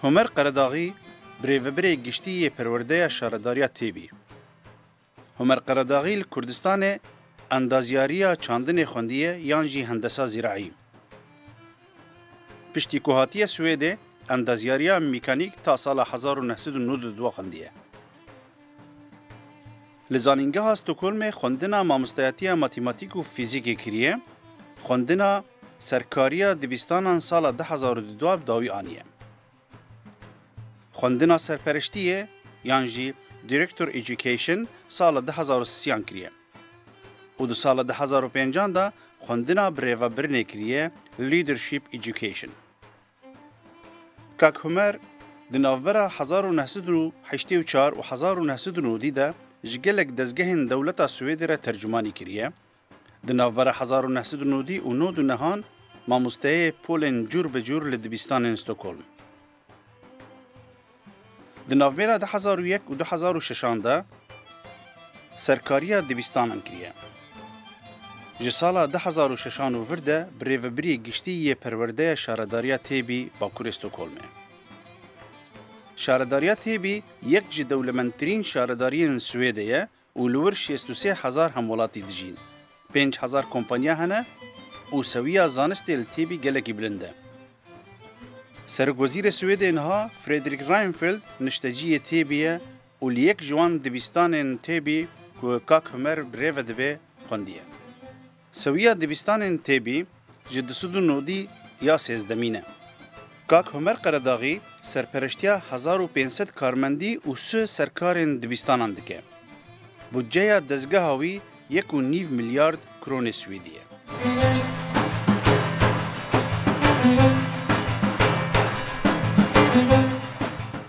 هومر قرداغی برێڤەبرێ گشتیە پەروەردەیە شارەداریە تێبی. هومر قرداغی لە کوردستانê ئەندازیاریە چاندنê خوندیە یان jî هەندەسا زیرعî. Piştî ku hatiye Swêdê endaziyariya mîkanîk ta sala 1992 xwendiye. Li zanîngeha Stockholmê xwendina mamosteyatiya matîmatîk û fîzîkê kiriye, xwendina serkariya dibistanan sala 2002 dawî aniye. Xwendina serpereştiyê yan jî Director Education sala 2003 kiriye. û di sala 2005 da xwendina birêvebirinê kiriye Leadership Education. Kak Homer di navbera 1984 û 1990 de ji gelek dezgehên dewleta Swêdê re tercümanî kiriye. Di navbera 1990 û 99 mamosteyê polên cûr bi cûr li dibistanên Stockholm. Di navbera 2001 û 2006 de serkariya dibistanan kiriye. Ji sala 2006 de birêvebirî giştî yê perwerdeya şaredariya Têbî Bakurê Stockholmê. Şaredariya Têbî yek ji dewlementtirîn şaredariyên Swêdê ye û li wir 63,000 hemwelatî dijîn. 5,000 kompanya hene û sewiya zanistê li Têbî gelekî bilind e. Serokvezîrê Swêdê niha Fredrik Reinfeldt nişteciyê Têbî ye û li yek ji wan dibistanên Têbî ku Kak Homer birêve dibe xwendiye. Sewiya dibistanên Têbî ji 2009 ya sêzdemîn e. Kak Homer Qeredaxî serpereştiya 1500 karmendî û sê serkarên dibistanan dike. Budceya dezgeha wî 1.5 milyard kronê Swêdî ye.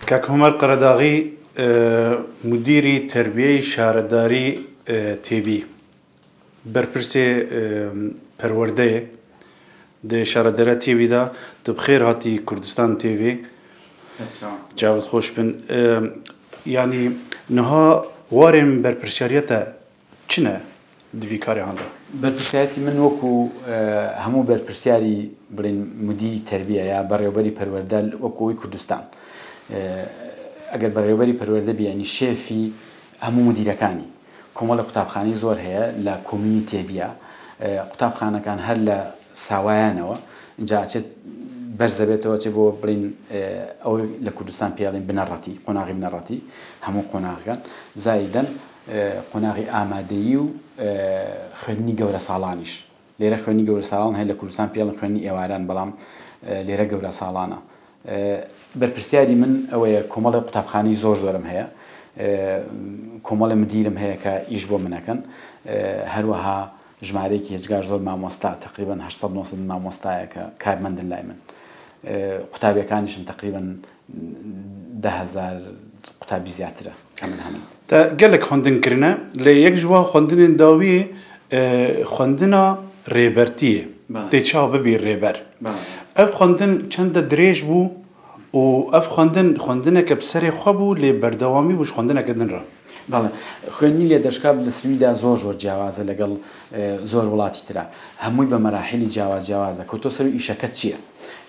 Kak Homer Qeredaxî mudîrî terbiyeyê şaredarî Têbî berpirsê perwerdeyê di şaredariya Têbî de tu bi xêr hatî Kurdistan TV. Cavit xweş bin. Yani niha warên berpirsyariya te çi ne di vî karê handa? Berpirsyariyetî min wekû hemû berpirsyarî bilên mudîrî terbiye ya berêwberî perwerde wekû wî Kurdistan. Eger berêwberî perwerde bî yanî şêfî hemû mudîrekanî. Komala qutabxanî zor heye li komûnîtiyê biya. Qutabxanekan her li sawayanەوە اینجا ئەچێت بەرزەبێتەوە چێ بۆ بڵین ئەو لە کوردستان پێڵین بنەڕەتی قۆناغی بنەڕەتی هەموو قۆناغەکان زایدەن قۆناغی ئامادەیی و خوێندنی گەورە ساڵانیش لێرە خوێندنی گەورە ساڵان هەیە لە کوردستان پێڵن خوێندنی ئێواران بەڵام لێرە گەورە ساڵانە بەرپرسیاری من ئەوەیە کۆمەڵی قوتابخانەی زۆر زۆرم هەیە کۆمەڵی مدیرم هەیە کە ئیش بۆ منەکەن هەروەها ژمارەیەکی هێچگار زۆر مامۆستا تقریبا 800 مامۆستایە کە کارمەندن لای من قوتابیەکانیشم تقریبا 10,000 قوتابی زیاترە کە من هەمن تا gelek xwendinkirinê lê yek ji wan xwendinên dawiyê xwendina rêbertiyê tê çawa bibî rêber ev xwendin çend de dirêj bû û ev xwendineke bi serê xwe bû lê berdewamî bû ji xwendineke din re بەڵێ خوێندنی لێدەشکا لە سویدا زۆر زۆر جیاوازە لەگەڵ زۆر وڵاتی ترا هەمووی بە مەراحیلی جیاوازە کە تۆ سەر ئیشەکەت چییە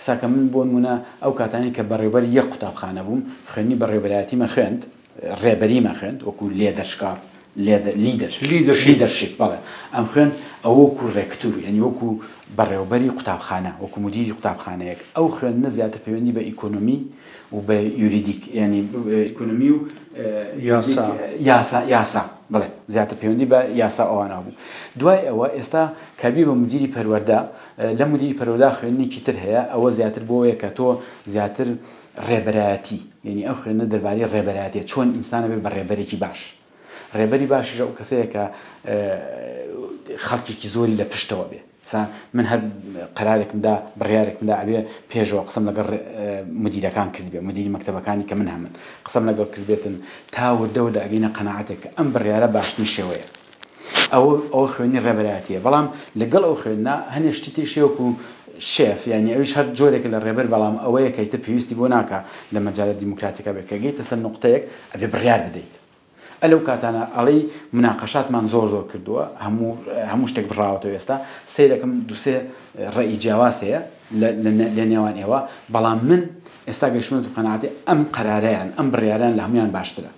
ساکە من بۆ نمونە ئەو کاتانی کە بەڕێوەبەر یەک قوتابخانە بووم خوێندنی بەڕێوەبەرایەتیمە خوێند ڕێبەریمە خوێند وەکو لێدەشکا لیدەرشیپ بەڵێ ئەم خوێند ئەو وەکو ڕێکتور یعنی وەکو بەڕێوەبەری قوتابخانە وەکو مدیری قوتابخانەیەک ئەو خوێندنە زیاتر پەیوەندی بە ئیکۆنۆمی و بە یوریدیک یعنی ئیکۆنۆمی و یاسا بڵێ زیاتر پەیوەندی بە یاسا ئەوانە بوو دوای ئەوە ئێستا کابی بە مدیری پەروەردە لە مدیری پەروەردە خوێندنێکی تر هەیە ئەوە زیاتر بۆیە کە تۆ زیاتر ڕێبەرایەتی یعنی ئەو خوێندنە دەربارەی ڕێبەرایەتیە چۆن ئینسانە بێ بە ڕێبەرێکی باش ڕێبەری باشیش ئەو کەسەیە کە خەڵکێکی زۆری لە پشتەوە بێ من هەر قەرارێکمدا بڕیارێکمدا ئەبێ پێشەوە قسەم لەگەڵ مدیرەکان کرد بێ مدیری مەکتەبەکانی کە من هەمن قسەم لەگەڵ کردبێتن تا وردەوردە ئەگەینە قەناعەتێک کە ئەم بڕیارە باشترین شێوەیە ئەوە خوێنی ڕێبەرایەتیە بەڵام لەگەڵ ئەو خوێندنا هەنێ شتی تر شێوەکو شێف یعنی ئەویش هەر جۆرێکە لە ڕێبەر بەڵام ئەوەیە کە ئیتر پێویستی بۆ ناکە لە مەجالە دیموکراتیکە بێت کە گەیتە سەر نوقتەیەک ئەبێ بڕیار بدەیت ئەلەو کاتانە ئەڵەی مناقەشاتمان زۆر کردووە هەموو شتێک بڕاوەتەوە ئێستا سیرەکەم دووسێ ڕێی جیاواز هەیە لە نێوان ئێوە بەڵام من ئێستا گەشتمە قەناعەتی ئەم قەرارەیان ئەم بڕیاران لە هەمویان باشترە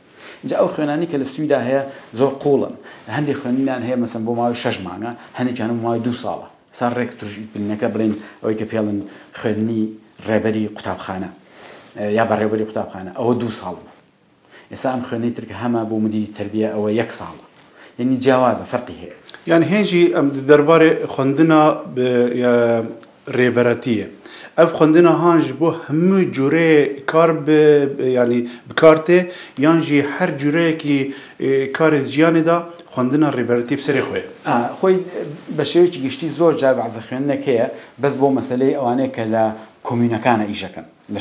اینجا ئەو خوێنانی کە لە سویدا هەیە زۆر قوڵن هەندێک خوێنینان هەیە مەسەن بۆ ماوەی 6 مانگە هەندێکیان ماوەی 2 ساڵە سا ڕێک توژبلینەکە بڵێن ئەوەی کە پێڵن خوێندنی ڕێبەری قوتابخانە یا بەڕێوەبەری قوتابخانە ئەوە 2 ساڵ بوو ئێستا ئەم خوێنەی ترکە هەمە بۆ مدیری تەربیە ئەوە 1 ساڵە یعنی جیاوازە فەرقی هەیە یعنی هێنجی ئەم دەربارەی خوێندنە ڕێبەرەتیە ئەو خوێندنە هانج بۆ هەموو جورێ کار ینی بکارتێ یانجی هەر جورەیەکی کاری ژیانێدا خوێندنە ڕێبەرەتی بسەری خۆی خۆی بە شێوەیەکی گشتی زۆر جار بەعزە خوێندنێک هەیە بەس بۆ مەسەلەی ئەوانەیە کە لە کۆمینەکانە ئیژەکەن لە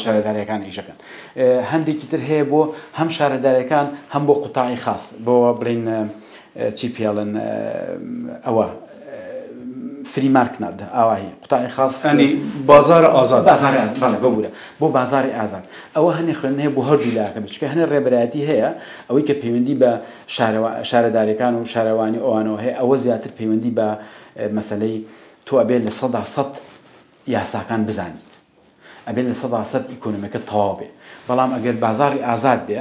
شارەداریەکان ئیژەکەن هەندێکی تر هەیە بۆ هەم شارەدارەکان هەم بۆ قوتاعی خاص بۆ بڵین چی پێڵن ئەوە فری مارکنات ئاواهی قوتاعی خاص ئەنی بازار ئازاد بەبوورە بۆ بازاری ئازاد ئەوە هەنێ خوێندن هەیە بۆ هەردوو لایەکە بچکە هەنێ ڕێبەرایەتی هەیە ئەوەی کە پەیوەندی بە شارەدارەکان و شارەوانی ئەوانەوە هەیە ئەوە زیاتر پەیوەندی بە مەسەلەی تۆ ئەبێت لە 100% یاساکان بزانیت ئەبێت لە 100% ئیکۆنۆمیەکە تەواو بێ بەڵام ئەگەر بازاری ئازاد بێ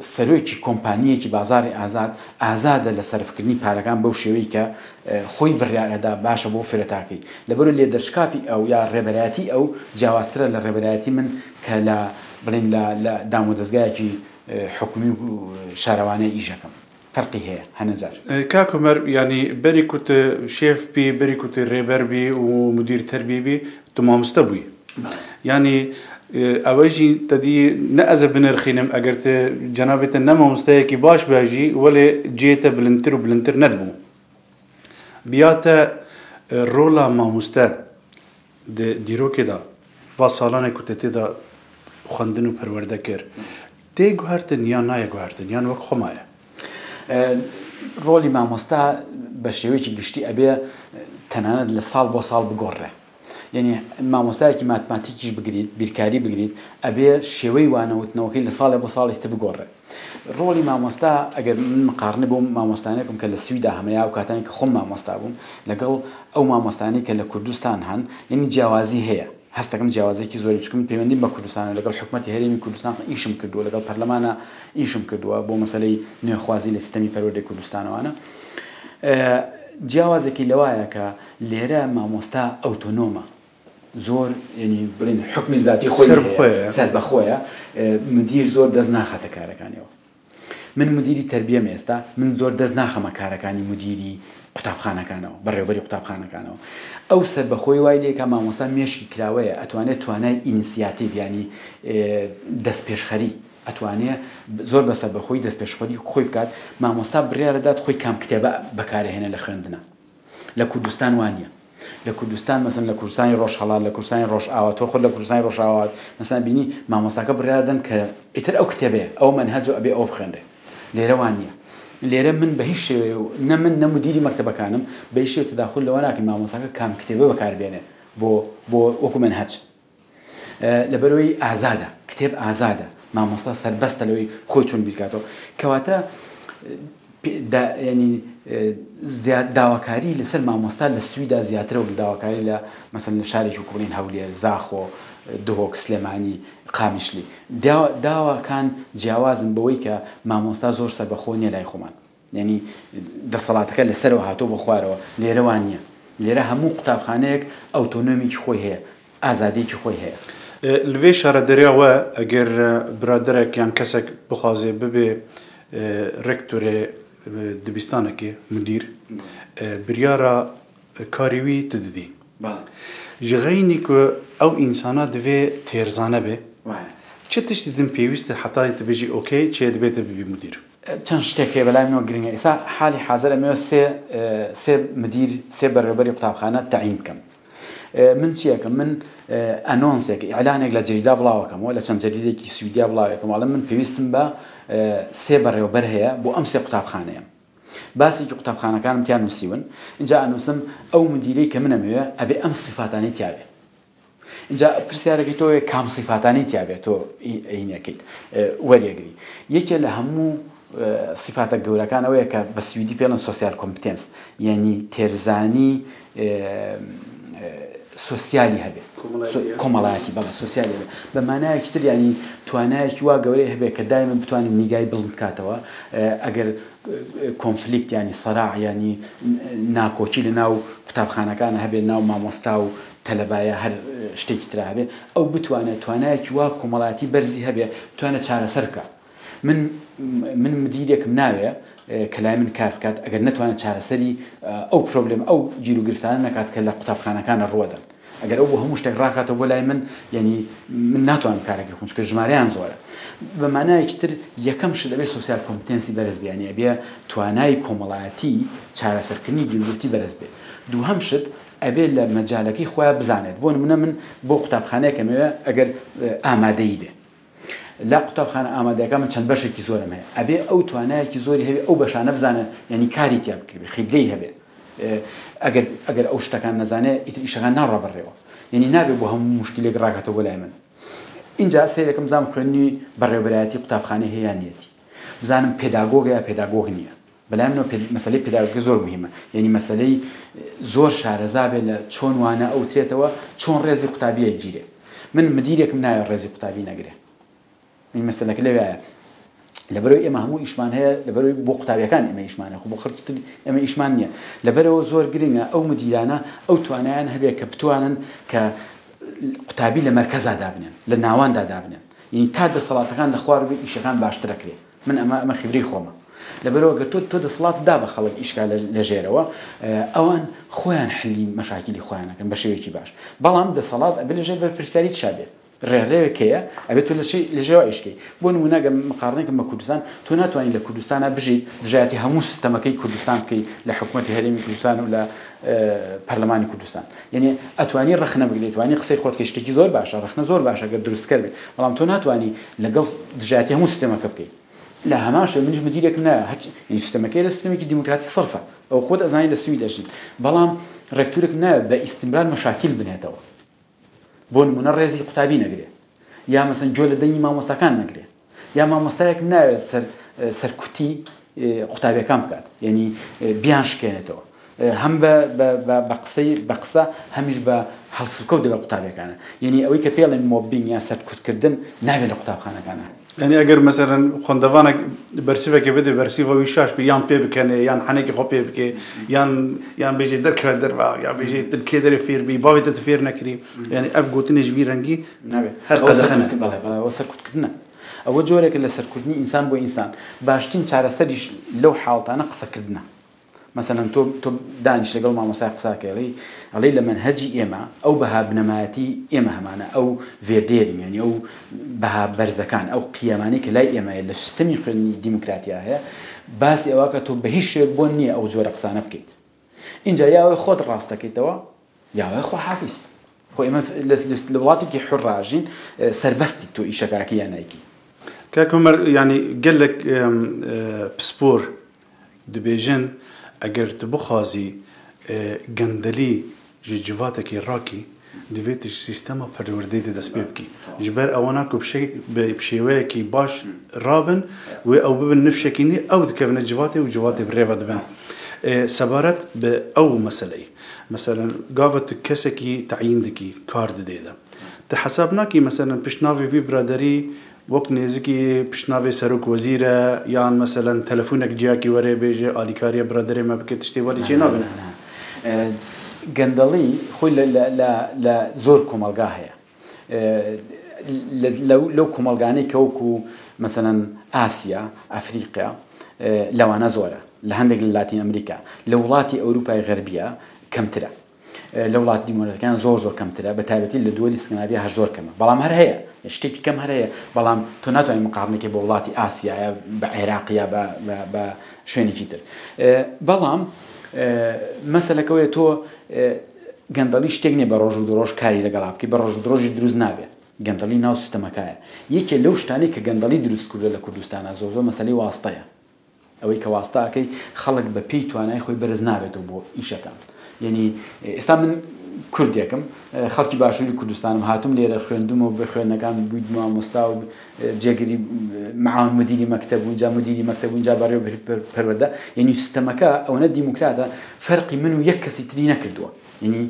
سەرۆکی کۆمپانیەکی بازاری ئازادە لە سەرفکردنی پارەکان بەو شێوەی کە خۆی بڕیارەدا باشە بۆ فرەتاکەی لەبەرو لێ دەرشکاپی ئەو یا ڕێبەرایەتی ئەو جیاوازترە لە ڕێبەرایەتی من کە لە بڵین لە دامودەستگایەکی حکومی و شارەوانەی ئیژەکەم فەرقی هەیە هەنەجار کاک عومەر ینی بەری کوت شێف بی بەری کوت ڕێبەر بی و مدیر تەربیە بی تو مامۆستا بووی ینی ئەوەژی دەدی نەئەزە بنرخینم ئەگەر جەنابێتە نەمامۆستایەکی باش باژی وەلێ جێتە بلندتر و بلندتر نەدبوو بیاتە ڕۆڵا مامۆستا دیرۆکێدا وا ساڵانێک کوتە تێدا خوێندن و پەروەردە کرد تێ گوهارتن یان نایە گوهارتن یان وەک خۆمایە ڕۆلی مامۆستا بە شێوەیەکی گشتی ئەبێ تەنانەت لە ساڵ بۆ ساڵ بگۆڕێ یعنی مامۆستایەکی ماتماتیکیش بگریت بیرکاری بگریت ئەبێ شێوەی وانەوتنەوەکەی لە ساڵێ بۆ ساڵی تر بگۆڕێ ڕۆلی مامۆستا ئەگەر من مقارنە بۆ مامۆستانێکم کە لە سویدا هەمەیە و کاتانی کە خۆم مامۆستا بووم لەگەڵ ئەو مامۆستانی کە لە کوردستان هەن یعنی جیاوازی هەیە هەستەکەم جیاوازێکی زۆری بچکم پەیوەندیم بە کوردستانە لەگەڵ حکومەتی هەرێمی کوردستان ئیشم کردووە لەگەڵ پەرلەمانە ئیشم کردووە بۆ مەسەلەی نوێخوازی لە سیستەمی پەروەردەی کوردستانەوانە جیاوازێکی لەوایە کە لێرە مامۆستا ئەوتۆنۆمە زۆر ینی بڵین حکمی ذاتی خۆی سەر بەخۆیە مدیر زۆر دەست ناخاتە کارەکانیەوە من مدیری تەربیەم ئێستا من زۆر دەست ناخەمە کارەکانی مدیری قوتابخانەکانەوە بەڕێوەبەری قوتابخانەکانەوە ئەو سەر بەخۆی وای لێکە مامۆستا مێشکی کراوەیە ئەتوانێت توانای ئینیسیاتیڤ ینی دەست پێشخەری ئەتوانێت زۆر بەسەر بەخۆی دەست پێشخەری خۆی بکات مامۆستا بڕیارەدات خۆی کام کتێبە بەکارهێنە لە خوێندنە لە کوردستان وانە لە کوردستان مەسن لە کوردستانی ڕۆژهەڵات لە کوردستانی ڕۆژئاوا تۆ خۆت لە کوردستانی ڕۆژئاوا مەسەن بینی مامۆستاکە بڕیاردەن کە ئیتر ئەو کتێبەیە ئەو مەنهەج ئەبێ ئەو بخوێنرێ لێرە وانە لێرە من بە هیچ شێوێ نە من نە مدیری مەکتەبەکانم بە هیچ شێوێ تەداخل لەوە ناکەین مامۆستاکە کام کتێبە بەکاربێنێ بۆ وەکو مەنهەج لەبەرەوەی ئازادە کتێب ئازادە مامۆستا سەربەستە لەوەی خۆی چۆن بیرکاتەوە کەواتە ینی داواکاری لەسەر مامۆستا لە سویدا زیاترە و داواکاری لە مەسەن لە شارێکی کوڕین هەولێر زاخۆ دهۆک سلێمانی قامیشلی داواکان جیاوازن بەوەی کە مامۆستا زۆر سەربەخۆ نییە لای خۆمان یعنی دەسەڵاتەکە لەسەرەوە هاتۆ بە خوارەوە لێرە وان نییە لێرە هەموو قوتابخانەیەک ئەوتۆنۆمیکی خۆی هەیە ئازادیەکی خۆی هەیە لەوێ شارە دەریاوە ئەگەر برادەرێک یان کەسێک بخوازێ ببێ ڕێکتۆرێ دبیستانێکی مدیر بریارە کاریوی تددی ji غەینی ku ئەو ئینسانە divê têrzane bê çi tiştî din pêwîst e hetayê tu bêjî okey çê dibête bibî mudîr چەند شتێک هەیە بەلای منەوە گرنگە ئێستا حالی حازر ئەمەوە سێ مدیر سێ بەڕێوەبەری قوتابخانە تەعین بکەم من چیەکەم من ئەنۆنسێک ئیعلانێک لە جەریدا بڵاوەکەمەوە لە چەند جەریدێکی سویدیا بڵاوەکەم وەڵام من پێویستم بە سێ بەڕێوەبەر هەیە بۆ ئەم سێ قوتابخانەیە باسێکی قوتابخانەکانم تیان نووسیون اینجا ئەنووسم ئەو مدیرەی کە منەمەوێ ئەبێ ئەم سیفاتانەی تیاوێ اینجا پرسیارێکی تۆ کام سیفاتانی تیابێت تۆ عینەکەیت وەریەگری یەکێ لە هەموو صفاتە گەورەکان ئەوەیە کە بە سویدی پێڵن سۆسیال کۆمپتێنس یعنی تێرزانی سۆسیالی هەبێت کۆمەڵایەتی بەڵێ سۆسیالی هەبێت بە مانایەکی تر ینی توانایەکی وا گەورەی هەبێت کە دایما بتوانین نیگای بڵند بکاتەوە ئەگەر کۆنفلیکت ینی سەراع ینی ناکۆچی لە ناو قوتابخانەکانە هەبێت ناو مامۆستا و تەلەبایە هەر شتێکی ترا هەبێت ئەو بتوانێت توانایەکی وا کۆمەڵایەتی بەرزی هەبێت بتوانێت چارەسەر بکات من مدیرێکم ناوێ کە لای من کار بکات ئەگەر نتوانێت چارەسەری ئەو پرۆبلێم ئەو گیر و گرفتانە نکات کە لە قوتابخانەکانە ڕوەدەن ئەگەر ئەو بۆ هەموو شتێک ڕاکاتەوە بۆ لای من ینی من ناتوانم کارێکی بکەم چونکە ژمارەیان زۆرە بە مانایەکی تر یەکەم شت دەبێت سۆسیال کۆمپتێنسی بەرز بێ یعنی ئەبێ توانای کۆمەڵایەتی چارەسەرکردنی گیر و گرفتی بەرز بێ دووهەم شت ئەبێ لە مەجالەکەی خۆیان بزانێت بۆ نمونە من بۆ قوتابخانەیەکەمەوە ئەگەر ئامادەیی بێ لا قوتابخانە ئامادەیەەکە من چەند بەشێکی زۆرم هەیە ئەبێ ئەو توانایەکی زۆری هەبێ ئەو بەشانە بزانە یعنی کاری تیا بکرێ خیبرەی هەبێ ئەگەر ئەو شتەکان نەزانێت ئیتر ئیشەکان ناڕابڕێەوە یعنی نابێت بۆ هەموو مشکلێک ڕاکاتەوە بۆ لای من اینجا سیرەکەم بزانم خوێندنی بەڕێوەبەرایەتی قوتابخانەی هەیە نیەتی بزانم پێداگۆگ یا پێداگۆگ نییە بەلای منەوە مەسەلەی پێداگۆگی زۆر مهمە یعنی مەسەلەی زۆر شارەزا بێت لە چۆن وانە ئەو ترێتەوە چۆن ڕێزی قوتابیە گیرێ من مدیرێکم نایە ڕێزی قوتابی نەگرێ این مەسەلەکە لەوەیە لەبەرەوەی ئێمە هەموو ئیشمان هەیە لەبەرەوەی بۆ قوتابیەکان ئێمە ئیشمانە خو بۆ خەڵکی تر ئێمە ئیشمان نییە لەبەرەوە زۆر گرنگە ئەو مدیرانە ئەو توانایان هەبێت کە بتوانن کە قوتابی لە مەرکەزا دابنێن لە ناواندا دابنێن یعنی تا دەسەڵاتەکان لە خوار بێت ئیشەکان باشتر دەکرێت من ئەمە خیبرەی خۆمە لەبەرەوە گە تۆ دەسەڵات دا بە خەڵک ئیشکا لە ژێرەوە ئەوان خۆیان حلی مەشاکلی خۆیانەکەن بە شێوەیەکی باش بەڵام دەسەڵات ئەبێ لەژێر بەرپرسیاری چابێت ڕێڕێوێکەیە ئەبێت تۆ لەژێوە ئیشکەی بۆ نمونەگە مقارنێکم بە کوردستان تۆ ناتوانانی لە کوردستانە بژیت دژایەتی هەموو سیستەمەکەی کوردستان بکەیت لە حکوومەتی هەرێمی کوردستان و لە پەرلەمانی کوردستان یعنی ئەتوانی ڕخنە بگریت توانی قسەی خۆت کە شتێکی زۆر باشە ڕخنە زۆر باشە گەر دروستکە بێت بەڵام تۆ ناتوانی لەگەڵ دژایەتی هەموو سیستەمەکە بکەیت لە هەمان شتێ منیش مدیرێکم نایە هەر سیستەمەکەی لە سیستەمێکی دیموکراتی صرفە ئەو خۆت ئەزانی لە سوید دەژیت بەڵام ڕێکتورێک نایە بە ئیستیمرار مەشاکل بنێتەوە بۆ نمونە ڕێزی قوتابی نەگرێ یا مەسەن جۆ لە دەنگی مامۆستاکان نەگرێ یا مامۆستایەکم ناوێت سەرکوتی قوتابیەکان بکات یعنی بیان شکێنێتەوە هەم بە قسە هەمیش بە هەڵسوکەوت لەگەڵ قوتابیەکانە یعنی ئەوەی کە پێڵێن مۆبینگ یا سەرکوتکردن نابێت لە قوتابخانەکانە یعنی ئەگەر مەسەرەن خوێندەوانێک بەرسیفێکی بدە بەرسیڤەوەی شاش بێ یان پێ بکەنێ یان حەنێکی خۆ پێ بکێ یان بێژێ دەرکەوێت دەرەوە یا بێژێ کێ دەرێ فێربی باوێتە فێر نەکری یعنی ئەف گوتنێژ وی ڕەنگی نابێت هەر قەزەخەنە ئەوە سەرکوتکردنە ئەوە جۆرێکە لە سەرکوتنی ئینسان بۆ ئینسان باشترین چارەسەریش لەو حاڵتانە قسەکردنە مثلا تۆ دانیش لەگەڵ مامۆستای قساکەڵی ئەڵێ لە منهەجی ئێمە ئەو بەها بنەمایەتی ئێمە هەمانە ئەو ڤێردێرین یعنی ئەو بەها بەرزەکان ئەو قیەمانەی کە لای ئێمەیە لە سیستەمی خوێندنی دیموکراتیا هەیە باسی ئەوە کە تۆ بە هیچ شێک بۆ نییە ئەو جۆرە قسانە بکەیت اینجا یاوەی خۆت ڕاستەکەیتەوە یاوەی خۆ حافیز خۆ ئێمە لە وڵاتێکی حڕاژین سەربەستی تۆ ئیشەکاکی یان نایکی کاکۆمەر ینی گەلێک پسپۆر دەبێژن ئەگەر تو بخوازی گەندەلی ji civatekî rakî divê tu sîstema perwerdeyê de dest pê bikî ji ber ewana ku bi şêweyekî baş rabin wê ew bibin nifşekînî ew dikevine civatê û civatê bi rêve dibin sebaret bi ew meseleyê mesela gava tu kesekî teyîn dikî kar didê de tu hesab nakî mesela piştnavê vî biraderî وەک نێزیکی پشناوی سەرۆک وەزیرە یان مەسەلەن تەلەفۆنێک جیاکی وەرێ بێژێ ئالیکاریە برادەرێ مە بکێت شتێ وەری چێ نابێت گەندەڵی خۆی لە زۆر کۆمەلگا هەیە لەو کۆمەلگانەی کە وەکو مەسەلەن ئاسیا ئەفریقیا لەوانە زۆرە لە هەندێک لە لاتین ئەمریکا لە وڵاتی ئەوروپای غەربیە کەمترە لە وڵات دیموکراتەکان زۆر کەمترە بە تایبەتی لە دووەلی سکەندیناڤیا هەر زۆر کەمە بەڵام هەر هەیە شتێکی کەم هەر هەیە بەڵام تۆ ناتوانین مقارنەکەی بە وڵاتی ئاسیایە بە عێراقیە بە شوێنێکی تر بەڵام مەسەلەکەوەیە تۆ گەندەڵی شتێک نییە بە ڕۆژ و درۆژ کاری لەگەڵا بکەی بە ڕۆژ و درۆژی دروست نابێت گەندەڵی ناو سیستەمەکایە یەکێ لەو شتانەی کە گەندەڵی دروست کردووە لە کوردستانە زۆر مەسەلەی واستەیە ئەوەی کە واستاکەی خەڵک بە پێی توانای خۆی بەرز نابێتەوە بۆ ئیشەکان. یعنی ئێستا من کوردێکم خەڵکی باشووری کوردستانم هاتووم لێرە خوێندومەوە بە خوێندنەکان بوویت مامۆستا و جێگیری معاون مدیری مەکتەب و اینجا مدیری مەکتەب و اینجا بەڕێوەبەری پەروەردە. یعنی سیستەمەکە ئەوەنە دیموکراتە فەرقی من و یەک کەسی تری نەکردووە. یعنی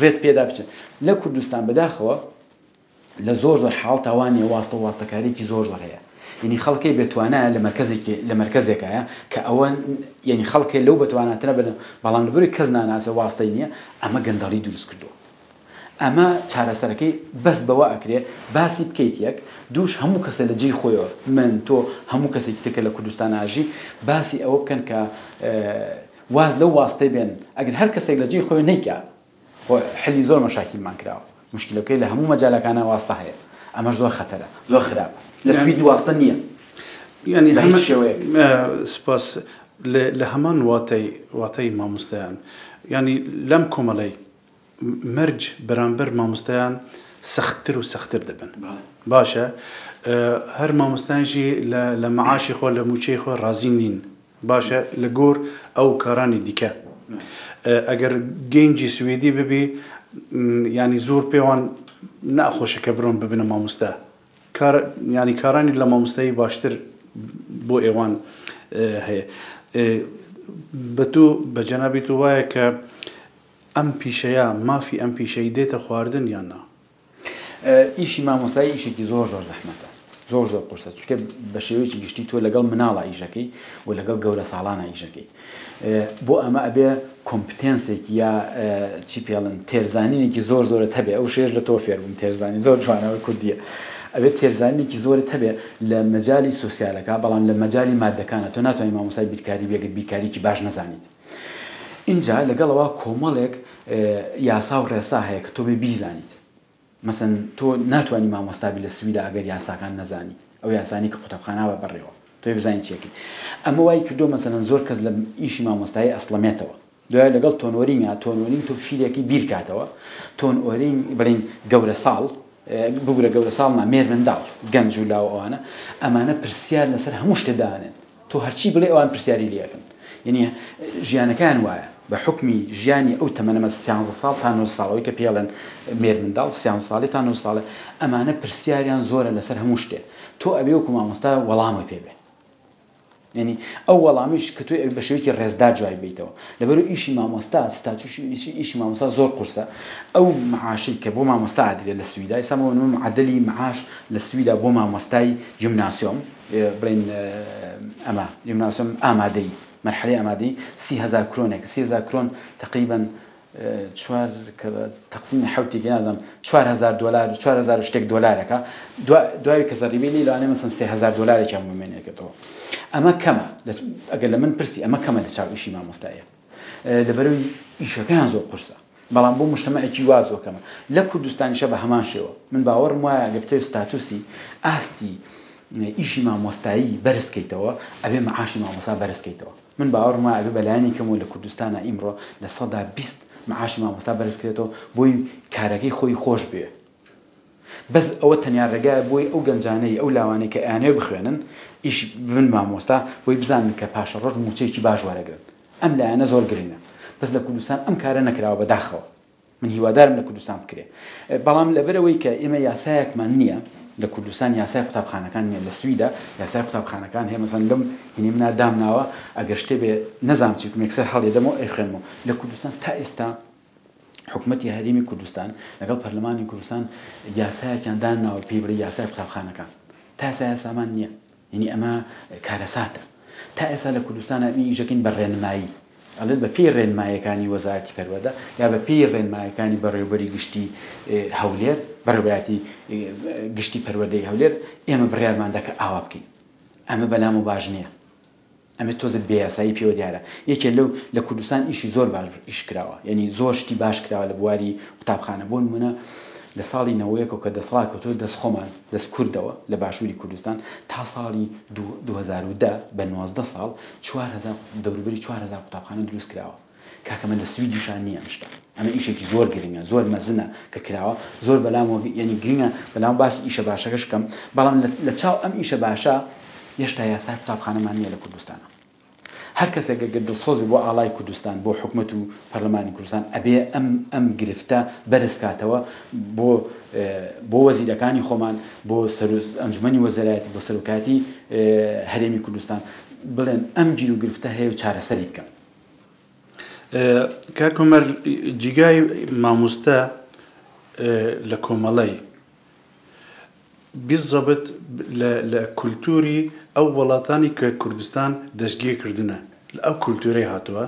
ڕێت پێدا بچن لە کوردستان بەداخەوە لە زۆر حاڵ تاوانیە واستەکارێکی زۆر هەیە. یعنی خەڵکی بتوانە لە مرکزێکایە کە ئەوە یعنی خەڵکی لەو بتواناتە بن بەڵام لەبەری کەس ناناسە واستەی نییە ئەمە گەندەڵی دروست کردووە. ئەمە چارەسەرەکەی بەس بەوە ئەکرێ باسی بکەیت یەک دووش هەموو کەسە لە جێی خۆیەوە من تۆ هەموو کەسێکی ترکە لە کوردستان ئاژی باسی ئەوە بکەن کە واز لەو واستەی بێن ئەگەر هەر کەسێک لە جێی خۆی نەیکە حلی زۆر مەشاکیلمان کراوە مشکلەکەی لە هەموو مەجالەکانە واستە هەیە ئەمەش زۆر خەتەرە زۆر خراپە لە سوید واستە نییە. ینی سپاس لە هەمان واتای مامۆستایان ینی لەم کۆمەڵەی مەرج بەرامبەر مامۆستایان سەختتر و سەختتر دەبن باشە هەر مامۆستایانشی لە مەعاشی خۆ لە موچەی خۆ ڕازی نین باشە لە گۆر ئەو کارانی دیکە ئەگەر گەنجی سوێدی ببی ینی زۆر پێوان ناخۆشەکە بڕۆن ببنە مامۆستا ینی کارانی لە مامۆستایی باشتر بۆ ئێوان هەیە. بە جەنابی تو وایە کە ئەم پیشەیە مافی ئەم پیشەی دێتە خواردن یان نا؟ ئیشی مامۆستایی ئیشێکی زۆر زەحمەتە زۆر قورسە چونکە بە شێوەیەکی گشتی تۆ لەگەڵ مناڵە ئیشەکەی و لەگەڵ گەورە ساڵانە ئیشەکەی بۆ ئەمە ئەبێ کۆمپتێنسێکی یا چی پێڵن تێرزانینێکی زۆرت هەبێ ئەو شێش لە تۆ فێر بووم تێرزانی زۆر جوانەوە کوردیە ئەبێت تێرزانینێکی زۆرت هەبێ لە مەجای سوسیالەکە بەڵام لە مەجای مادەکانە تۆ ناتوانانی مامۆستای بیرکاری بێگەت بیرکاریکی باش نەزانیت. اینجا لەگەڵەوە کۆمەڵێک یاسا و ڕێسا هەیە کە تۆ بێ بیزانیت. مەسەن تۆ ناتوانانی مامۆستابی لە سویدا ئەگەر یاساکان نەزانی ئەو یاسانی کە قوتابخاناوە بەڕێوە تۆ بزانین چیەکەی. ئەمە وای کردو مەسەن زۆر کەس لە ئیشی مامۆستایی ئەسڵەمێتەوە دوای لەگەڵ تۆنوەرینە تۆنوەرین تۆ فیلێکی بیرکاتەوە تۆنوەرین بڵین گەورە ساڵ بگورە گەورە ساڵنا مێر منداڵ گەنج و لاو ئەوانە ئەمانە پرسیار لەسەر هەموو شتێدانێن تۆ هەرچی بڵێ ئەوان پرسیاری لێکن. یعنی ژیانەکان وایە بە حکمی ژیانی ئەو تەمەنەمە 13 ساڵ تا 9 ساڵەوەی کە پێڵێن مێر منداڵ 13 ساڵی تا 9 ساڵە ئەمانە پرسیاریان زۆرە لەسەر هەموو شتێ تۆ ئەبێ وەکو مامۆستا وەڵامی پێ بێ. یعنی ئەو وەڵامیش کە توی بە شێوەیەکی ڕێزدار جوای بیتەوە لەبەرەوەی ئیشی مامۆستا ستاتوشی ئیشی مامۆستا زۆر قورسە. ئەو معاشی کە بۆ مامۆستا ئادرێت لە سویدا ئێستا معدلی معاش لە سویدا بۆ مامۆستای یومناسیۆم بڵین ئەمە یومناسیۆم ئامادەی مرحلەی ئامادەی 30,000 کرۆنێک 30,000 کرۆن تقریبا تقسیمی حوتێکی نازانم 4,000 دلار 4,000 شتێک دۆلارەکە دوای کە زەریبەی لێلانێ مەسەن 3,000 دلارێکی هەموومێنێکێتەوە. ئەمە کەمە ئەگەر لە من پرسی ئەمە کەمە لە چاو ئیشی مامۆستایە لەبەرەوەی ئیشەکەیان زۆر قورسە بەڵام بۆ مجتەمەعێکی وا زۆر کەمە. لە کوردستانیشە بە هەمان شێوە من باوەڕم وایە ئەگەر بتەوێت ستاتوسی ئاستی ئیشی مامۆستایی بەرزکەیتەوە ئەبێ مەعاشی مامۆستا بەرزکەیتەوە. من باوەڕم وایە ئەبێ بەلایانی کەمەوە لە کوردستانە ئیمڕۆ لە 120 معاشی مامۆستا بەرزکرێتەوە بۆی کارەکەی خۆی خۆش بێ. بەس ئەوە تەنیا ڕێگایە بۆی ئەو گەنجانەی ئەو لاوانەی کە ئەیانێ بخوێنن ئیش بن مامۆستا بۆی بزانن کە پاشە ڕۆژ موچەیەکی باش وەرەگرن. ئەم لایەنە زۆر گرنگە بەس لە کوردستان ئەم کارە نەکراوە بەداخەوە. من هیوادارم لە کوردستان بکرێ بەڵام لەبەرەوەی کە ئێمە یاسایەکمان نییە لە کوردستان یاسای قوتابخانەکان نییە لە سویدا یاسای قوتابخانەکان هەیە مەسەن لەم هینی منە دامناوە ئەگەر شتێ بێ نەزانم چی یەکسەر هەڵێدەمەوە ئەیخوێنمەوە. لە کوردستان تا ئێستا حکومەتی هەرێمی کوردستان لەگەڵ پەرلەمانی کوردستان یاسایەکیان داناوە پێی بڵێ یاسای قوتابخانەکان تا ئێستا یاسامان نییە. یعنی ئەمە کارەساتە تا ئێستا لە کوردستانە ئیژەکەین بە ڕێنمایی ئەڵێت بە پێی ڕێنمایەکانی وەزارەتی پەروەردە یا بە پێی ڕێنمایەکانی بەڕێوەبەری گشتی هەولێر بەڕێوەبەری گشتی پەروەردەی هەولێر ئێمە بڕیارماندا کە ئاوا بکەین. ئەمە بەلام و باش نییە ئەمە تۆزە بێیاسایی پێوە دیارە. یەکێ لەو لە کوردستان ئیشی زۆر باش ئیش کراوە یعنی زۆر شتی باش کراوە لە بواری قوتابخانە بۆ نمونە لە ساڵی 90 کە دەسەڵات کەوتووە دەست خۆمان دەست کوردەوە لە باشووری کوردستان تا ساڵی 2010 بە 19 ساڵ 4,000 دەوروبەری 4,000 قوتابخانە دروست کراوە. کاکەمە لە سویدیشان نییە شتە. ئەمە ئیشێکی زۆر گرنگە زۆر مەزنە کە کراوە زۆر بەلام یعنی گرنگە بەلام باسی ئیشە باشەکەش کەم بەڵام لە چاو ئەم ئیشە باشە هێشتا یاسای قوتابخانەمان نییە لە کوردستانە. هەر کەسێک دڵسۆز بێ بۆ ئاڵای کوردستان بۆ حکومەت و پەرلەمانی کوردستان ئەبێ ئەم گرفتە بەرزکاتەوە بۆ وەزیرەکانی خۆمان بۆ ئەنجومەنی وەزارەتی بۆ سەرۆکاتی هەرێمی کوردستان بڵێن ئەم گیر و گرفتە هەیە و چارەسەری بکەن. کاک عومەر جیگای مامۆستا لە کۆمەڵەی بالضبط لە کولتوری ئەو وڵاتانی کە کوردستان دەستگیرکردنە لە ئەو کولتورەی هاتووە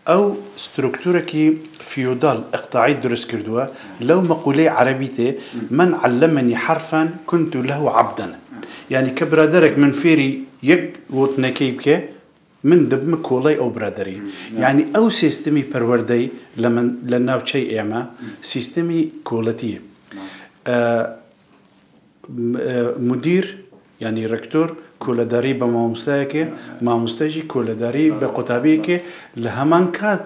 ئەو ستروکتورێکی فیودال ئەقتاعی دروست کردووە لەو مەقولەی عەرەبی تێ من علمني حرفا كنت له عبدا يعني کە برادەرێک من فێری یەک وتنەکەی بکێ من دەبمە کۆڵەی ئەو برادەری یعنی ئەو سیستمی پەروەردەی لە ناوچەی ئێمە سیستمی کۆڵەتیە. مدیر یعنی ڕێکتۆر کۆلەداری بە مامۆستایەکێ مامۆستایشی کۆلەداری بە قوتابیەکێ لە هەمان کات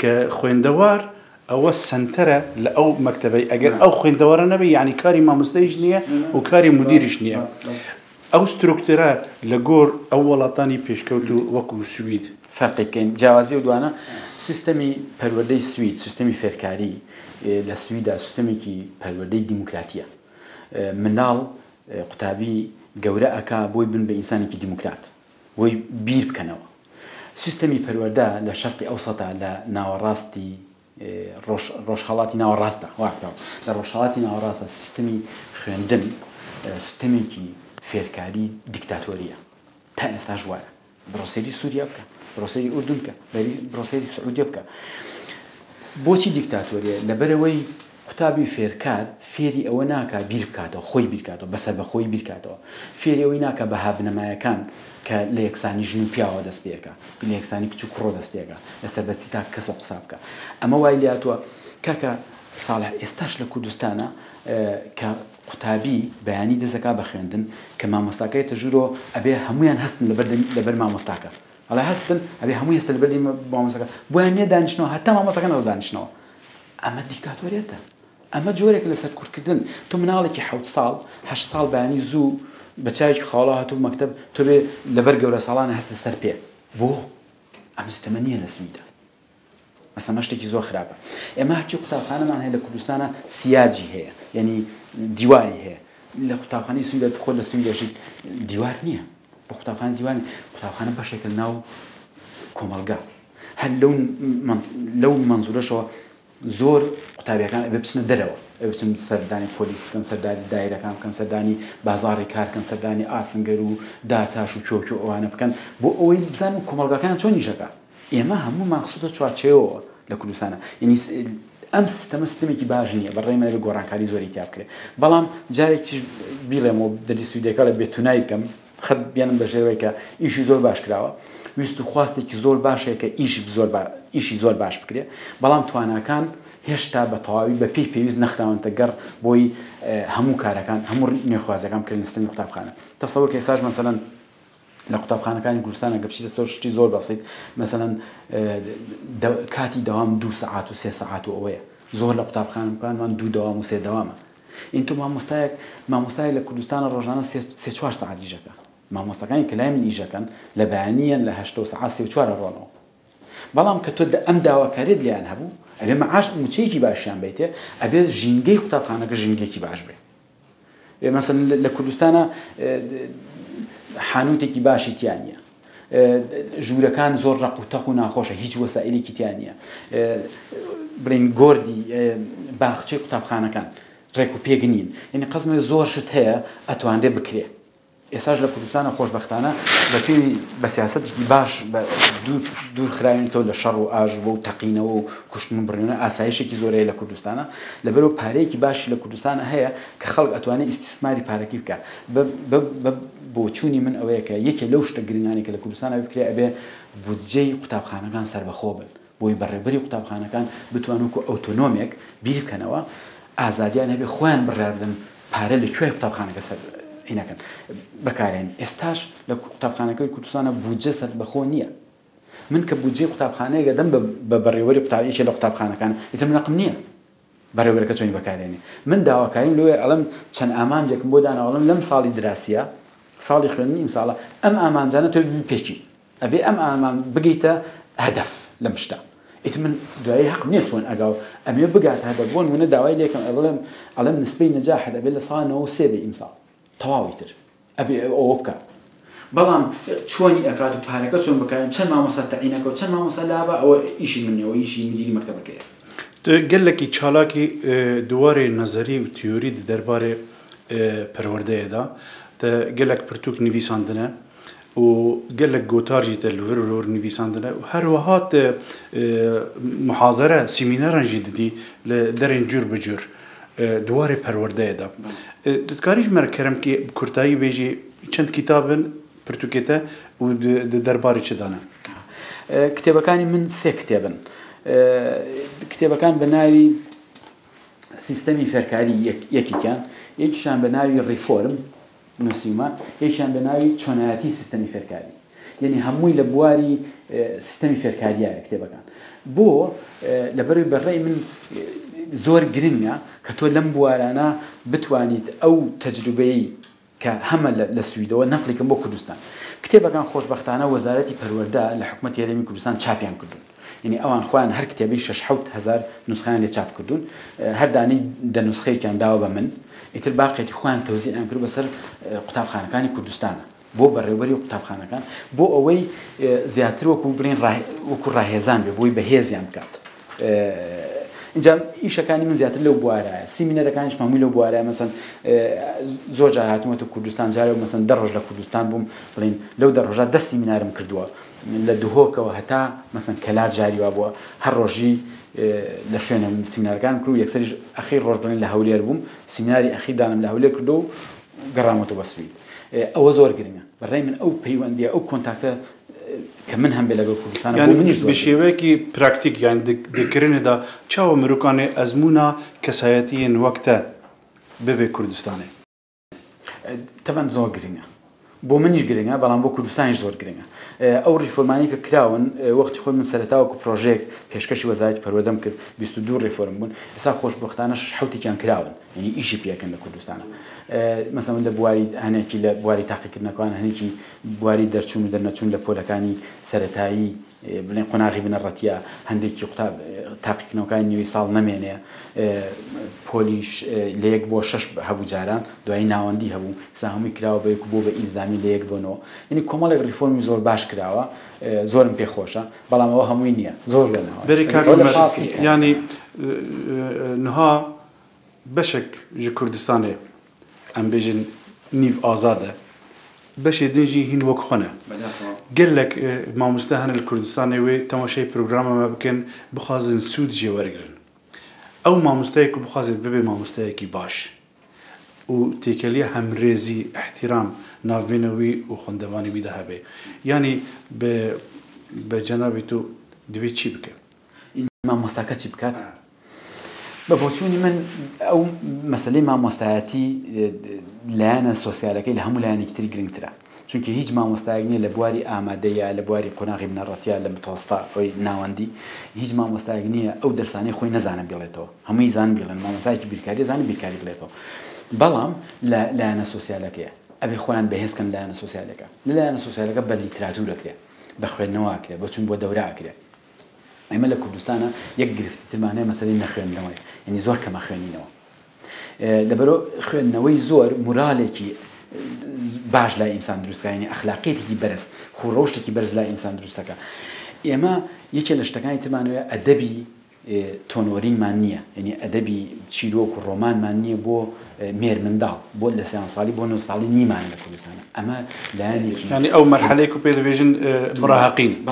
کە خوێندەوار ئەوە سنتەرە لە ئەو مەکتەبەی ئەگەر ئەو خوێندەوارە نەبێ یعنی کاری مامۆستایش نییە و کاری مدیریش نییە. ئەو ستروکتورە لە گۆڕ ئەو وڵاتانی پێشکەوت و وەکو سوید فەرقیکەین جیاوازی و دوانە سیستەمی پەروەردەی سوید سیستەمی فێرکاری لە سویدا سیستەمێکی پەروەردەی دیموکراتیە. مناڵ قوتابی گەورە ئەکا بۆی بن بە ئینسانێکی دیموکرات بۆی بیر بکەنەوە. سیستەمی پەروەردە لە شەرقی ئەوسەتا لە ناوەڕاستی ڕۆژهەڵاتی ناوەڕاستە لە ڕۆژهەڵاتی ناوەڕاستە سیستەمی خوێندن سیستەمێکی فێرکاری دیکتاتۆریە تا ئێستا ژوایە. بڕۆسەری سووریا بکە بڕۆسەری ئوردون بکە بڕۆسەری سعودیە بکە. بۆچی دیکتاتۆریە؟ لەبەرەوەی قوتابی فێرکار فێری ئەوە ناکە بیر بکاتەوە خۆی بیرکاتەوە بەسەر بەخۆی بیرکاتەوە فێری ئەوەی ناکە بە هابنەمایەکان کە لە یەکسانی ژن و پیاوە دەست پێەکە لە یەکسانی کچ و کوڕۆ دەست پێەکە لەسەر بەستی تا کەس و قسا بکە. ئەمە وای لاتوە کاکە ساڵح ئێستاش لە کوردستانە کە قوتابی بەیانی دەزەکا بە خوێندن کە مامۆستاکەی تەژورۆ ئەبێ هەمویان هەستن لەبەر مامۆستاکە ئەڵێ هەستن ئەبێ هەمووی هەستە لەبەری مامۆستاکە بۆیان نییە دانیشتنەوە هەتا مامۆستاکە نەوە دانیشتنەوە. ئەمە دیکتاتۆریەتە. ئەمە جۆرێک لەسەر کوردکردن تۆ مناڵێکی 8 ساڵ بەیانی زوو بە چاوێکی خاڵا هاتوو مەکتەب تۆ بێ لەبەر گەورە ساڵانە هەستە سەر پێ بۆ ئەم سیستەمە نییە لە سویدا. ئەسەمە شتێکی زۆر خراپە. ئێمە هەرچی قوتابخانەمان هەیە لە کوردستانە سیاجی هەیە یعنی دیواری هەیە. لە قوتابخانەی سویدا خۆ لە سویدەژیت دیوار نییە بۆ قوتابخانە دیوار قوتابخانە بەشێکە ناو کۆمەلگا هەر لەو منزورەشەوە زۆر قوتابیەکان ئەبێ بچنە دەرەوە ئەبێ بچن سەردانی پۆلیس بکەن سەردانی دایرەکان بکەن سەردانی بازاڕی کار بکەن سەردانی ئاسنگەر و دارتاش و چۆک و ئەوانە بکەن بۆ ئەوەی بزانن کۆمەلگاکان چۆن نیشەکە. ئێمە هەموو مەقسوودە چوارچێوەوە لە کوردستانە یعنی ئەم سیستەمە سیستەمێکی باش نییە بەڕێمە لە گۆڕانکاری زۆری تیا بکرێت. بەڵام جارێکیش بیڵێمەوە دەری سویدەکە لە بێتونایی بکەم خەت بیانم بە ژێرەوەی کە ئیشی زۆر باش کراوە ویست و خواستێکی زۆر باشەیە کە ئیشی زۆر باش بکرێ بەڵام تواناکان هێشتا بە تەواوی بە پێی پێویست نەخراونتە گەڕ بۆی هەموو کارەکان هەموو نێخوازەکان بکرێن سیستەمی قوتابخانە. تەسەوەر کە ئێستاش مەسەلەن لە قوتابخانەکانی کوردستانە گە بچیتە شتی زۆر بەسیط مەسەلەن کاتی دەوام 2 سەعات و 3 سەعات و ئەوەیە زۆر لە قوتابخانەکانمان 2 دەوام و 3 دەوامە. ئین تۆ مامۆستایەک لە کوردستانە ڕۆژانە 3-4 سەعات ئیژەکە. مامۆستاکانی کە لای من ئیژەکەن لە بەیانیان لە 8 سەعات 3-4 ڕۆنەوە. بەڵام کە تۆ ئەم داواکاریت لیان هەبوو ئەبێ مەعاش موچەیەکی باشیان بیتێ ئەبێ ژینگەی قوتابخانەکە ژینگەیەکی باش بێ. مەسەلەن لە کوردستانە حانوتێکی باشی تیان نییە ژوورەکان زۆر ڕق و تەق و ناخۆشە هیچ وەسائلێکی تیان نییە بڵێن گۆردی باخچەی قوتابخانەکان ڕێک و پێگنین یعنی قەزمە زۆر شت هەیە ئەتوانرێ بکرێ. ئێستاش لە کوردستانە خۆشبەختانە بەپێی بە سیاسەتێکی باش دوور خراوێنێتەوە لە شەڕ و ئاژوە و تەقینەوە و کوشتن و بڕێنە ئاسایشێکی زۆرەیە لە کوردستانە لەبەرەوە پارەیەکی باشی لە کوردستانە هەیە کە خەڵک ئەتوانێت ئیستیسماری پارەکەی بکە. بۆ چوونی من ئەوەیە کە یەکێ لەو شتە گرنگانی کە لە کوردستانە بکرێ ئەبێ بودجەی قوتابخانەکان سەربەخۆ بن بۆی بەڕێبەری قوتابخانەکان بتوانوکو ئۆتۆنۆمێک بیر بکەنەوە ئازادیان هەبێ خۆیان بڕیار بدەن پارە لەکوێ قوتابخانەکە هینەکەن بەکارێن. ئێستاش لە قوتابخانەکەی کوردستانە بودجە سەربەخۆ نییە. من کە بودجەی قوتابخانەیەکە دەم بە بەڕێوەری قوتابیەکی لە قوتابخانەکان ئیتر من رەقم نییە بەڕێوەرەکە چۆنی بەکارێنێ. من داواکاریم لەوێ ئەڵم چەند ئامانجێکم بۆ داناوەڵم لەم ساڵی دراسیە ساڵی خوێندنی ئیمساڵە ئەم ئامانجانە تۆ پێکی أبي أم بقيته هدف لمشتا من دعاء حق منيت شون أجاو أمي بقعت هذا بون من الدعاء ليك علم نسبة نجاح أبي اللي صار نو سبي إمسال تواويتر أبي أوكا بلام شوني أكاد بحركة شون بكائن شن ما مسألة عينك وشن ما مسألة با أو إشي مني أو إشي مدير مكتبك كده قال لك إشحالاكي دواري نظري وتيوري دربارة پرورده دا قال لك برتوك نویساندنه وقال لك جوتارجي تلفرور نویساندنه وهر وهات محاضرة سيمينار جديدي لدرين جور بجور دواري پرورده دا تذكريش مرة كرم كي بكرتاي بيجي چند كتابن برتوكيتا ودرباري چدانه كتابة كاني من سي كتابن كتابة كان بناوي سيستمي فركاري يكي كان يكي كان بناوي ريفورم نسيما يكي كان بناوي چوناتي سيستمي فركاري يعني هموي لبواري سيستمي فركاري كتابة كان بو لبروي بالرأي من زور جرينيا كتو لمبوارانا بتوانيت أو تجربي كهمل للسويد ونقل كم بو كردستان كتابة كان خوش بختانا وزارتي پرورده لحكومة يرمي كردستان چاپيان كردون يعني اوان خوان هر كتابي 6,000 نسخان اللي چاپ كردون هر داني ده نسخه كان داوا بمن اتل باقي خوان توزيع كردو بسر قطاب خانقاني كردستان بو بريوري قطاب خانقان بو اوي زياتر وكو برين وكو راهيزان بو بهيزيان كات اینجا ایش کانی من زیادتر لو بواره سیمینار کانش معمول لو بواره مثلا زوج جاهاتم تو کردستان جاره مثلا درج لکردستان بوم بلین لو درجة ده سیمینارم کردوا لدهوک و حتی مثلا کلار جاری و ابو هر روزی لشون سیمینار کان کرد یکسری آخر روز بلین لحولیار بوم سیمیناری آخر دانم لحولیار کردو گرامتو بسوید او زور گرینه برای من او پیوندی او کنتاکت كمن هم بلا كردستان يعني بشيوكي براكتيك يعني ذكرنا دا چاو مروكاني ازمونا كسايتين وقتا ببي كردستاني طبعا زور گرينه بو منيش گرينه بلان بو كردستان زور گرينه او ريفورماني كراون وقت خو من سرتاو كو بروجيك پیشکشی وزارت پرودم کرد 22 ريفورم بون اسا خوش بختانه حوتي كان كراون يعني ايجي بيا كان كردستان مثلا لبواري هناكي لبواري تحقيق نكان هناكي بواري درچون ودرنچون لپولکانی سرتایی بلين قناغي بن الرتيا هنديك يقطاب تحقيق نكان نيوي سال نمينه بوليش ليك بو شش هبو جاران دوای ناوندي هبو ساهمي كراو به كبو به الزامي ليك بنو يعني كمال ريفورم زور باش كراوا زورم پی خوشا بلام او هموی نیه زور لنا يعني نها بشك جو كردستاني ام بيجن نيف آزاده باش يدنجي هين وك خونه قال لك ما مستهن الكردستاني وي تماشي برنامج ما بكن بخازن سود جي ورقرن او ما مستهيك بخازن ببي ما مستهيكي باش وتيكليه هم ريزي احترام ناف بينوي وخندواني بيدهبه يعني بجنابتو دبي تشي بك ما مستاكتي بكات ببوتوني من او مسألة ما مستعاتي لانا سوسيالكي لهم لانا كتير جرينترا چونكي هيج ما مستعجني لبواري آمادية لبواري قناغي من الرتيا لمتوسطة أو ناوندي هيج ما مستعجني أو درساني خوي نزان بيلتو هم يزان بيلن ما مساعد بيركاري زان بيركاري بيلتو بلام لانا سوسيالكي أبي خوان بهز كان لانا سوسيالكا لانا سوسيالكا بالليتراتورة كده بخوان نواكله بتشون بودورة كده أما لكردستان يقرف تتمانه مثلا نخوان نواه يعني زور كما خواني نواه لبرو خوان نواه زور مرالكي باش لا إنسان درست يعني أخلاقيتي برز خروجتي برز لا إنسان درست كا أما يكل اشتكاني تمانه أدبي تونورين مانية يعني أدبي تشيروك الرومان مانية بو مير من دال بو لسان صالي بو نصالي نيمان لكردستان أما لاني يعني أو مرحلة كوبيد فيجن مراهقين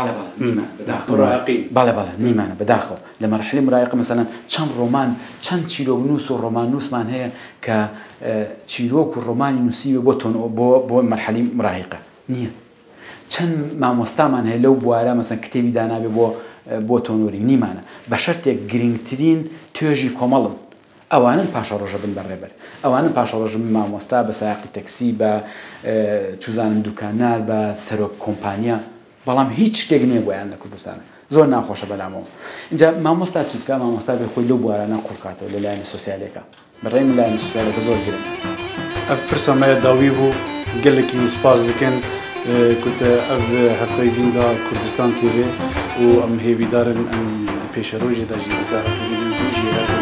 مراهقين بلا نيمان بداخل لمرحلة مراهقة مثلا كم رومان كم تشيروك نوس الرومان نوس مان هي ك تشيروك الرومان نوسي بو مرحلة مراهقة نية كم ما مستعمل هي لو بوارا مثلا كتابي دانا بو تونوري نيمانه بشرط جرينترين توجي كمالن اوانن پاشا روجا بن بربر اوانن پاشا روجا ما مستا بساق تاكسي با چوزان دوکانار با سرو کمپانیا بلام هیچ تگنی بویان لکردستان زور ناخوشه بلامو اینجا ما مستا چیکا ما مستا به خلو بوارنا قرقاتو للاین سوسیالیکا برای ملاین سوسیالیکا زور گرم اف پرسما داوی بو قال لك سپاس دكن كنت أف هفقي فين دا كردستان تي في وأم هيفي دارن أم بيشروجي دا جديد زاهر بيجي